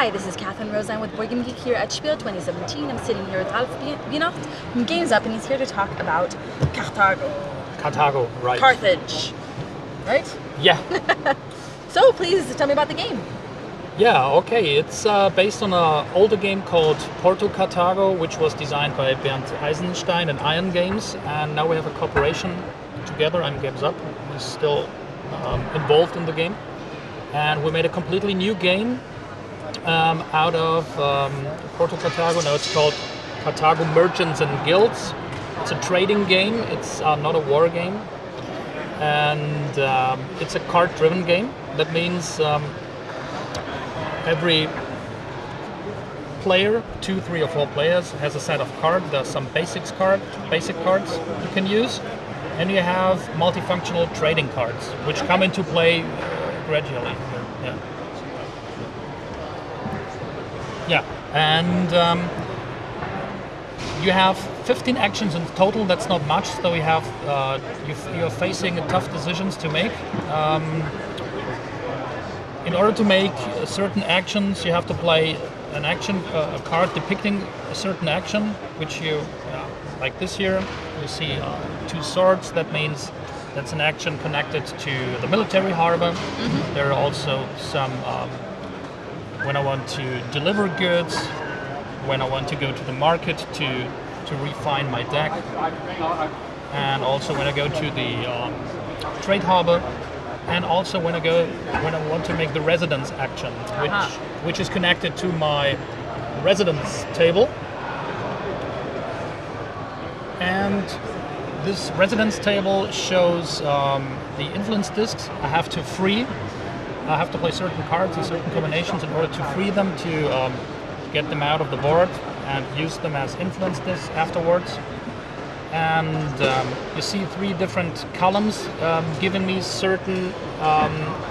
Hi, this is Catherine Rose. I'm with Board Game Geek here at SPIEL 2017. I'm sitting here with Ralph Wienert from Games Up, and he's here to talk about Carthago. Carthago, right. Carthage, right? Yeah. So please tell me about the game. Yeah, okay. It's based on an older game called Carthago, which was designed by Bernd Eisenstein and Iron Games, and now we have a cooperation together. I'm Games Up. He's still involved in the game. And we made a completely new game out of Carthago. Now it's called Carthago Merchants and Guilds. It's a trading game. It's not a war game. And it's a card-driven game. That means every player, 2, 3, or 4 players, has a set of cards. There's some basic cards you can use. And you have multifunctional trading cards, which come into play gradually. Yeah, and you have 15 actions in total. That's not much. So you have you're facing tough decisions to make. In order to make certain actions, you have to play an action, a card depicting a certain action, which you, like this here, you see 2 swords. That means that's an action connected to the military harbor. Mm-hmm. There are also some, when I want to deliver goods, when I want to go to the market to refine my deck, and also when I go to the trade harbor, and also when I want to make the residence action, which is connected to my residence table. And this residence table shows the influence discs I have to free. I have to play certain cards in certain combinations in order to free them, to get them out of the board and use them as influence discs afterwards. And you see 3 different columns giving me certain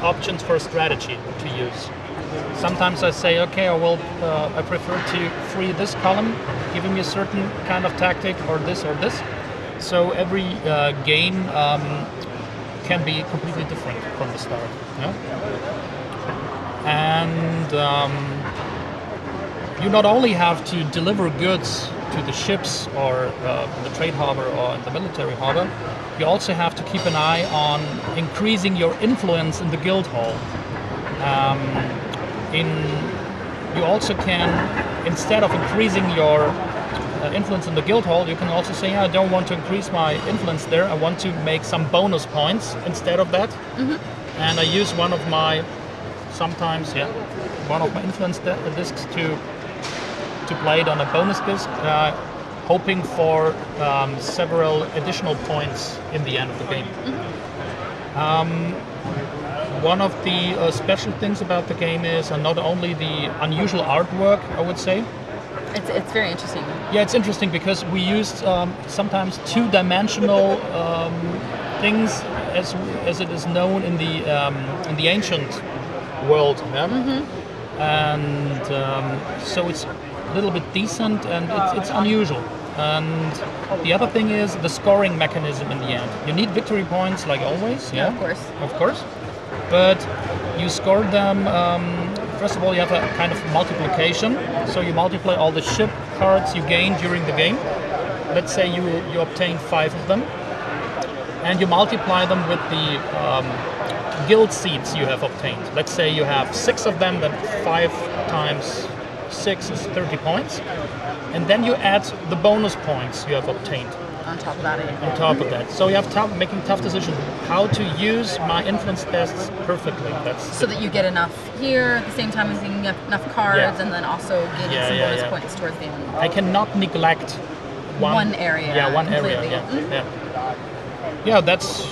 options for strategy to use. Sometimes I say, okay, I prefer to free this column, giving me a certain kind of tactic, or this or this. So every game can be completely different from the start. Yeah? And you not only have to deliver goods to the ships or in the trade harbor or in the military harbor, you also have to keep an eye on increasing your influence in the guild hall. You also can, instead of increasing your influence in the guild hall, you can also say, I don't want to increase my influence there, I want to make some bonus points instead of that. Mm-hmm. And I use one of my influence discs to play it on a bonus disc, hoping for several additional points in the end of the game. Mm-hmm. One of the special things about the game is not only the unusual artwork, I would say. It's very interesting. Yeah, it's interesting because we used sometimes 2-dimensional things as it is known in the ancient world. Yeah? Mm-hmm. And so it's a little bit decent, and it's unusual. And the other thing is the scoring mechanism in the end. You need victory points like always. Yeah, of course. But you score them, first of all you have a kind of multiplication. So you multiply all the ship cards you gain during the game. Let's say you obtain 5 of them. And you multiply them with the guild seats you have obtained. Let's say you have 6 of them, then 5 times 6 is 30 points. And then you add the bonus points you have obtained. On top of that. On top of that. So you have making tough decisions how to use my influence tests perfectly. So that you get enough here at the same time as you get enough cards, and then also getting some bonus points towards the end. I cannot neglect one area. Yeah, one completely. Area. Yeah. Mm-hmm. Yeah, that's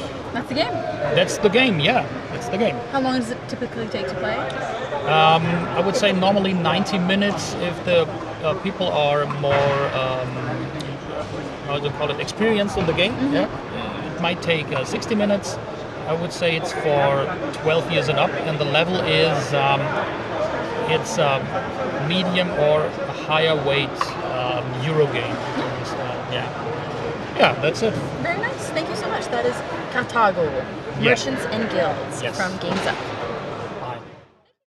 the game. That's the game. Yeah, that's the game. How long does it typically take to play? I would say normally 90 minutes if the people are more experienced in the game. Mm-hmm. Yeah, it might take 60 minutes. I would say it's for 12 years and up, and the level is it's a medium or a higher weight Euro game. Yeah, that's it. Very nice. Thank you so much. That is Carthago, Merchants and Guilds from Games Up.